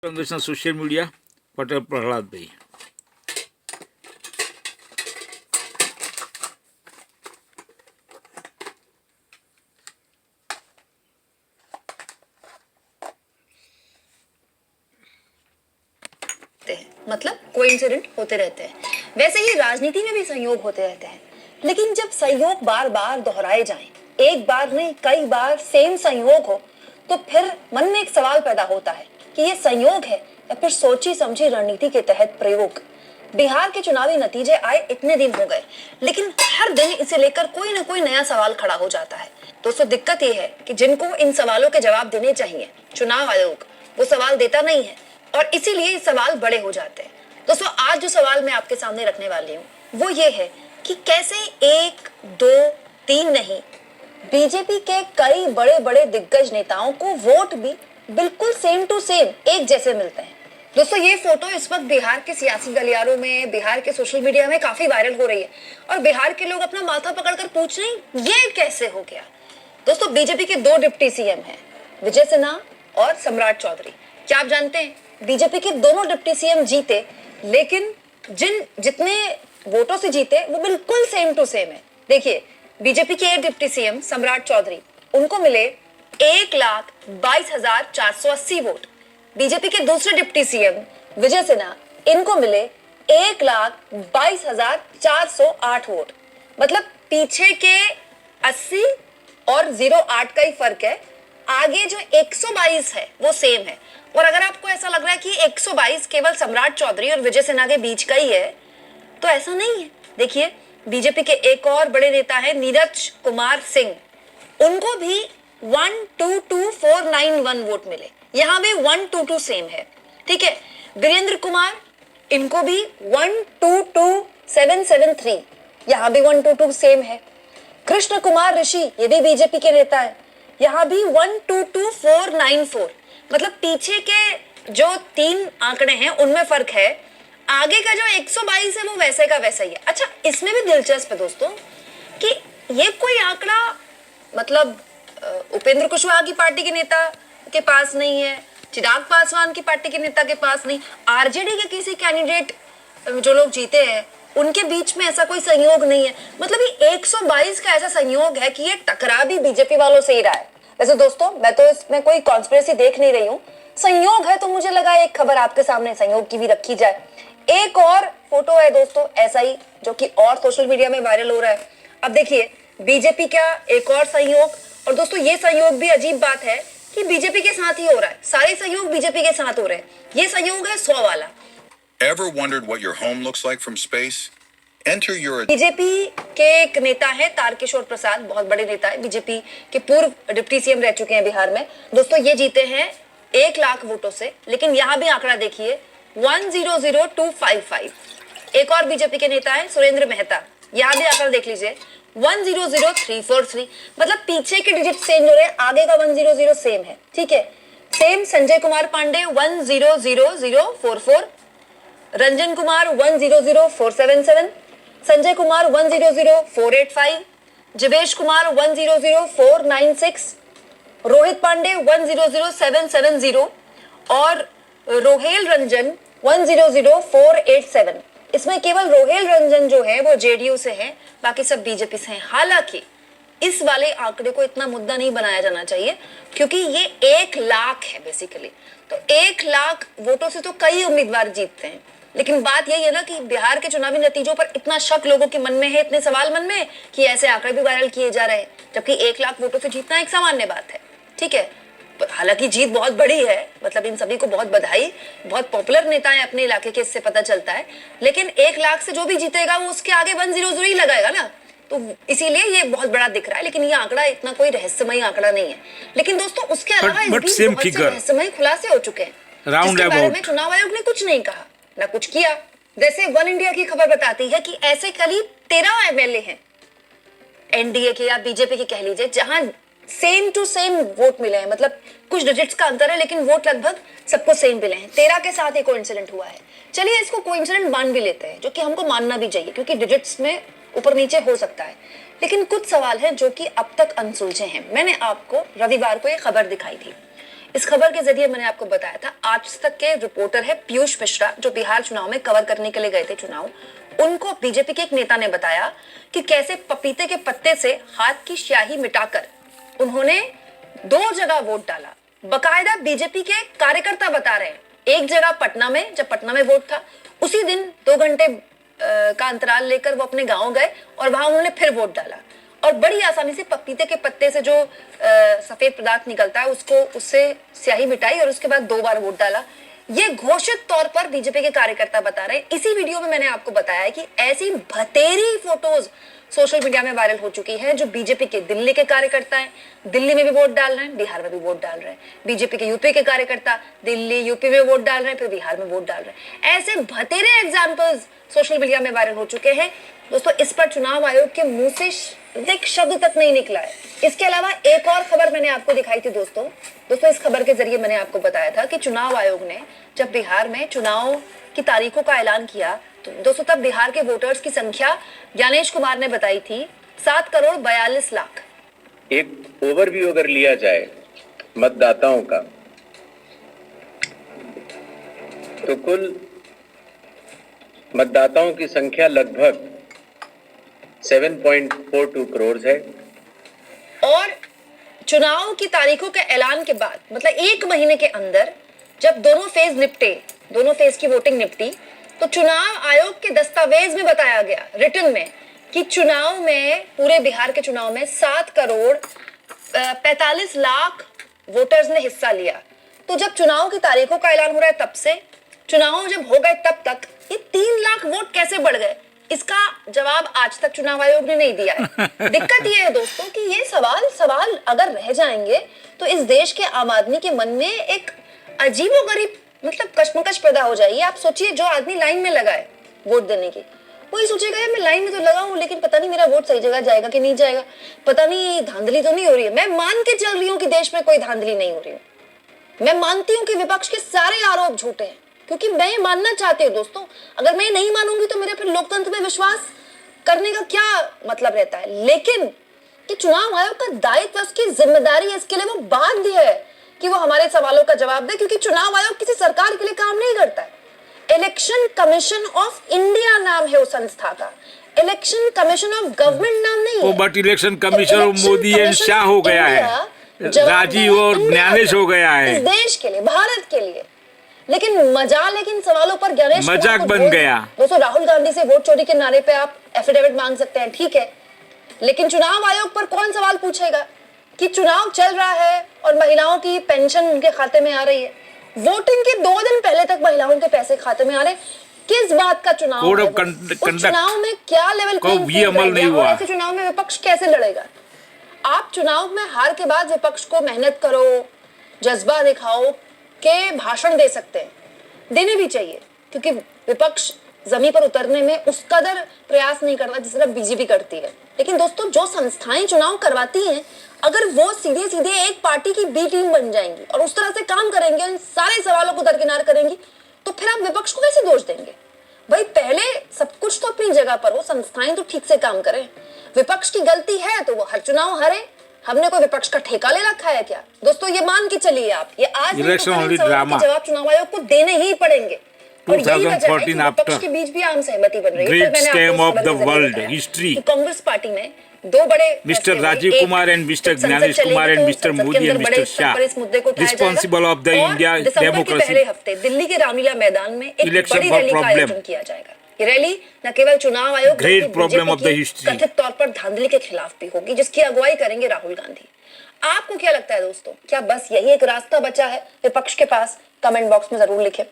કોંગ્રેસના social media Patel Prahladbhai. मतलब coincident होते रहते हैं। वैसे ही राजनीति में भी संयोग होते रहते हैं, लेकिन जब संयोग बार बार दोहराए जाएं, एक बार नहीं कई बार सेम संयोग हो, तो फिर मन में एक सवाल पैदा होता है कि ये संयोग है या फिर सोची समझी रणनीति के तहत प्रयोग। बिहार के चुनावी नतीजे आए इतने दिन हो गए, लेकिन हर दिन इसे लेकर कोई ना कोई नया सवाल खड़ा हो जाता है। दोस्तों, दिक्कत ये है कि जिनको इन सवालों के जवाब देने चाहिए, चुनाव आयोग वो सवाल देता नहीं है और इसीलिए ये सवाल बड़े हो जाते हैं। दोस्तों, आज जो सवाल मैं आपके सामने रखने वाली हूँ वो ये है कि कैसे 1, 2, 3 नहीं, बीजेपी के कई बड़े बड़े दिग्गज नेताओं को वोट भी बिल्कुल सेम टू सेम एक जैसे मिलते हैं। दोस्तों, ये फोटो इस वक्त बिहार के सियासी गलियारों में, बिहार के सोशल मीडिया में काफी वायरल हो रही है और बिहार के लोग अपना माथा पकड़कर पूछ रहे हैं ये कैसे हो गया। दोस्तों, बीजेपी के 2 डिप्टी सीएम हैं, विजय सिन्हा और सम्राट चौधरी। क्या आप जानते हैं बीजेपी के दोनों डिप्टी सीएम जीते, लेकिन जितने वोटों से जीते वो बिल्कुल सेम टू सेम है। देखिए, बीजेपी के एक डिप्टी सीएम सम्राट चौधरी, उनको मिले 1,22,480 वोट। बीजेपी के दूसरे डिप्टी सीएम विजय सिन्हा, इनको मिले 1,22,408 वोट। मतलब पीछे के 80 और 0.8 का ही फर्क है, आगे जो 122 है वो सेम है। और अगर आपको ऐसा लग रहा है कि 122 केवल सम्राट चौधरी और विजय सिन्हा के बीच का ही है, तो ऐसा नहीं है। देखिए, बीजेपी के एक और बड़े नेता है नीरज कुमार सिंह, उनको भी 122,491 वोट मिले, यहाँ भी 122 सेम है। ठीक है, वीरेंद्र कुमार, इनको भी 122,773, यहाँ भी 122 सेम है। कृष्ण कुमार ऋषि, ये भी बीजेपी के नेता है, यहाँ भी 122,494। मतलब पीछे के जो 3 आंकड़े हैं उनमें फर्क है, आगे का जो 122 है वो वैसे का वैसा ही है। अच्छा, इसमें भी दिलचस्प है दोस्तों कि ये कोई आंकड़ा मतलब उपेंद्र कुशवाहा की पार्टी के नेता के पास नहीं है, चिराग पासवान की पार्टी के नेता के पास नहीं, आरजेडी के किसी कैंडिडेट जो लोग जीते हैं उनके बीच में ऐसा कोई संयोग नहीं है। मतलब ये 122 का ऐसा संयोग है कि ये टकरा भी बीजेपी वालों से ही रहा है। वैसे दोस्तों, मैं तो इसमें कोई कॉन्स्पिरेसी देख नहीं रही हूँ, संयोग है तो मुझे लगा एक खबर आपके सामने संयोग की भी रखी जाए। एक और फोटो है दोस्तों ऐसा ही, जो कि और सोशल मीडिया में वायरल हो रहा है। अब देखिए, बीजेपी का एक और संयोग, और दोस्तों ये संयोग भी अजीब बात है कि बीजेपी के साथ ही हो रहा है, सारे संयोग बीजेपी के साथ हो रहे हैं। ये संयोग है 100 वाला। Ever wondered what your home looks like from space? Enter your BJP के एक नेता है तारकिशोर प्रसाद, बहुत बड़े नेता है, बीजेपी के पूर्व डिप्टी सीएम रह चुके हैं बिहार में। दोस्तों, ये जीते हैं 1 लाख वोटों से, लेकिन यहाँ भी आंकड़ा देखिए 100,255। एक और बीजेपी के नेता है सुरेंद्र मेहता, यहाँ भी आंकड़ा देख लीजिए 100,343। मतलब पीछे के डिजिट सेम हो रहे हैं, आगे का 100 सेम है। ठीक है, सेम संजय कुमार पांडे 100,044, रंजन कुमार 100,477, संजय कुमार 100,485, जिवेश कुमार 100,496, रोहित पांडे 100,770 और रोहेल रंजन 100,487। इसमें केवल रोहेल रंजन जो है वो जेडीयू से है, बाकी सब बीजेपी से हैं। हालांकि इस वाले आंकड़े को इतना मुद्दा नहीं बनाया जाना चाहिए, क्योंकि ये 1 लाख है बेसिकली। तो 1 लाख वोटों से तो कई उम्मीदवार जीतते हैं, लेकिन बात यही है ना कि बिहार के चुनावी नतीजों पर इतना शक लोगों के मन में है, इतने सवाल मन में कि ऐसे आंकड़े भी वायरल किए जा रहे हैं, जबकि 1 लाख वोटों से जीतना एक सामान्य बात है। ठीक है, हालांकि जीत बहुत बड़ी है, मतलब इन सभी को बहुत बधाई, बहुत पॉपुलर नेता है अपने इलाके के, इससे पता चलता है। लेकिन 1 लाख से जो भी जीतेगा वो उसके आगे 100 ही लगाएगा ना, तो इसीलिए ये बहुत बड़ा दिख रहा है। लेकिन ये आंकड़ा इतना कोई रहस्यमय आंकड़ा नहीं है। लेकिन दोस्तों, उसके अलावा बहुत से रहस्यमय खुलासे हो चुके हैं, जिसके बारे में चुनाव आयोग ने कुछ नहीं कहा ना कुछ किया। जैसे वन इंडिया की खबर बताती है कि ऐसे करीब 13 एमएलए हैं एनडीए के या बीजेपी के कह लीजिए, जहां सेम टू सेम वोट मिले हैं। मतलब कुछ डिजिट्स का अंतर है, लेकिन वोट लगभग सबको सेम मिले हैं। 13 के साथ एक कोइंसिडेंट हुआ है। चलिए इसको कोइंसिडेंट मान भी लेते हैं, जो कि हमको मानना भी चाहिए, क्योंकि डिजिट्स में ऊपर नीचे हो सकता है। लेकिन कुछ सवाल है जो कि अब तक अनसुलझे हैं। मैंने आपको रविवार को एक खबर दिखाई थी, इस खबर के जरिए मैंने आपको बताया था, आज तक के रिपोर्टर है पीयूष मिश्रा, जो बिहार चुनाव में कवर करने के लिए गए थे चुनाव, उनको बीजेपी के एक नेता ने बताया कि कैसे पपीते के पत्ते से हाथ की स्याही मिटाकर उन्होंने 2 जगह वोट डाला। बकायदा बीजेपी के कार्यकर्ता बता रहे हैं, एक जगह पटना में, जब पटना में वोट था, उसी दिन 2 घंटे का अंतराल लेकर वो अपने गांव गए और वहां उन्होंने फिर वोट डाला और बड़ी आसानी से पपीते के पत्ते से जो सफेद पदार्थ निकलता है उसको, उससे स्याही मिटाई और उसके बाद 2 बार वोट डाला। ये घोषित तौर पर बीजेपी के कार्यकर्ता बता रहे हैं। इसी वीडियो में मैंने आपको बताया है कि ऐसी भतेरी फोटोज सोशल मीडिया में वायरल हो चुकी है, जो बीजेपी के दिल्ली के कार्यकर्ता हैं, दिल्ली में भी वोट डाल रहे हैं, बिहार में भी वोट डाल रहे हैं। बीजेपी के यूपी के कार्यकर्ता दिल्ली यूपी में वोट डाल रहे हैं, फिर बिहार में वोट डाल रहे हैं। ऐसे भतेरे एग्जाम्पल्स सोशल मीडिया में वायरल हो चुके हैं दोस्तों। इस पर चुनाव आयोग के मुंह से एक शब्द तक नहीं निकला है। इसके अलावा एक और खबर मैंने आपको दिखाई थी दोस्तों। इस खबर के जरिए मैंने आपको बताया था कि चुनाव आयोग ने जब बिहार में चुनाव की तारीखों का ऐलान किया तो दोस्तों तब बिहार के वोटर्स की संख्या ज्ञानेश कुमार ने बताई थी 7 करोड़ 42 लाख। एक ओवरव्यू अगर लिया जाए मतदाताओं का, तो कुल मतदाताओं की संख्या लगभग 7.42 करोड़ है। और चुनाव की तारीखों के ऐलान के बाद मतलब 1 महीने के अंदर जब दोनों फेज निपटे, दोनों फेज की वोटिंग निपटी, तो चुनाव आयोग के दस्तावेज में बताया गया रिटन में कि चुनाव में, पूरे बिहार के चुनाव में 7 करोड़ 45 लाख वोटर्स ने हिस्सा लिया। तो जब चुनाव की तारीखों का ऐलान हो रहा है तब से, चुनाव जब हो गए तब तक ये 3 लाख वोट कैसे बढ़ गए, इसका जवाब आज तक चुनाव आयोग ने नहीं दिया है। दिक्कत ये है दोस्तों कि ये सवाल अगर रह जाएंगे तो इस देश के आम आदमी के मन में एक अजीबोगरीब मतलब कश्मकश पैदा हो जाएगी। आप सोचिए, जो आदमी लाइन में लगा है वोट देने की, वही सोचेगा यार मैं लाइन में तो लगा हूं लेकिन पता नहीं मेरा वोट सही जगह जाएगा कि नहीं जाएगा, पता नहीं धांधली तो नहीं हो रही है। मैं मान के चल रही हूँ कि देश में कोई धांधली नहीं हो रही है। मैं मानती हूँ कि विपक्ष के सारे आरोप झूठे हैं, क्योंकि मैं ये मानना चाहती हूँ दोस्तों। अगर मैं नहीं मानूंगी तो मेरे फिर लोकतंत्र में विश्वास करने का क्या मतलब रहता है। लेकिन कि चुनाव आयोग का दायित्व, उसकी जिम्मेदारी है, इसके लिए वो बाध्य है कि वो हमारे सवालों का जवाब दे, क्योंकि चुनाव आयोग किसी सरकार के लिए काम नहीं करता है। इलेक्शन कमीशन ऑफ इंडिया नाम है उस संस्था का, इलेक्शन कमीशन ऑफ गवर्नमेंट नाम नहीं है। But election commission Modi and Shah हो गया है, राजीव और ज्ञानेश हो गया है इस देश के लिए, भारत के लिए। लेकिन सवालों पर ज्ञानेश मजाक बन गया। दोस्तों, राहुल गांधी से वोट चोरी के नारे पे आप एफिडेविट मांग सकते हैं, ठीक है, लेकिन चुनाव आयोग पर कौन सवाल पूछेगा कि चुनाव चल रहा है और महिलाओं की पेंशन उनके खाते में आ रही है, वोटिंग के 2 दिन पहले तक महिलाओं के पैसे खाते में आ रहे, किस बात का चुनाव है? उस चुनाव में क्या लेवल अमल नहीं हुआ? ऐसे चुनाव में विपक्ष कैसे लड़ेगा? आप चुनाव में हार के बाद विपक्ष को मेहनत करो, जज्बा दिखाओ के भाषण दे सकते हैं, देने भी चाहिए, क्योंकि विपक्ष जमीन पर उतरने में उस कदर प्रयास नहीं करता जिस तरह बीजेपी करती है। लेकिन दोस्तों, जो संस्थाएं चुनाव करवाती हैं, अगर वो सीधे सीधे एक पार्टी की बी टीम बन जाएंगी और उस तरह से काम करेंगे, उन सारे सवालों को दरकिनार करेंगी, तो फिर आप विपक्ष को कैसे दोष देंगे? भाई, पहले सब कुछ तो अपनी जगह पर हो, संस्थाएं तो ठीक से काम करें। विपक्ष की गलती है तो वो हर चुनाव हारे। हमने कोई विपक्ष का ठेका ले रखा है क्या? दोस्तों, ये मान के चलिए आप, ये आज जवाब चुनाव आयोग को देने ही पड़ेंगे। 2014 आफ्टर के बीच भी आम सहमति बन रही है। Great scam of the world history, Congress party में 2 बड़े mister Rajiv Kumar and mister Gyanesh Kumar and mister Modi and mister Shah responsible of the India democracy. पहले हफ्ते दिल्ली के रामलीला मैदान में एक बड़ी रैली का आयोजन किया जाएगा। ये रैली न केवल चुनाव आयोग, great problem of the history, कथित तौर पर धांधली के खिलाफ भी होगी, जिसकी अगुवाई करेंगे राहुल गांधी। आपको क्या लगता है दोस्तों, क्या बस यही एक रास्ता बचा है विपक्ष के पास? कमेंट बॉक्स में जरूर लिखें।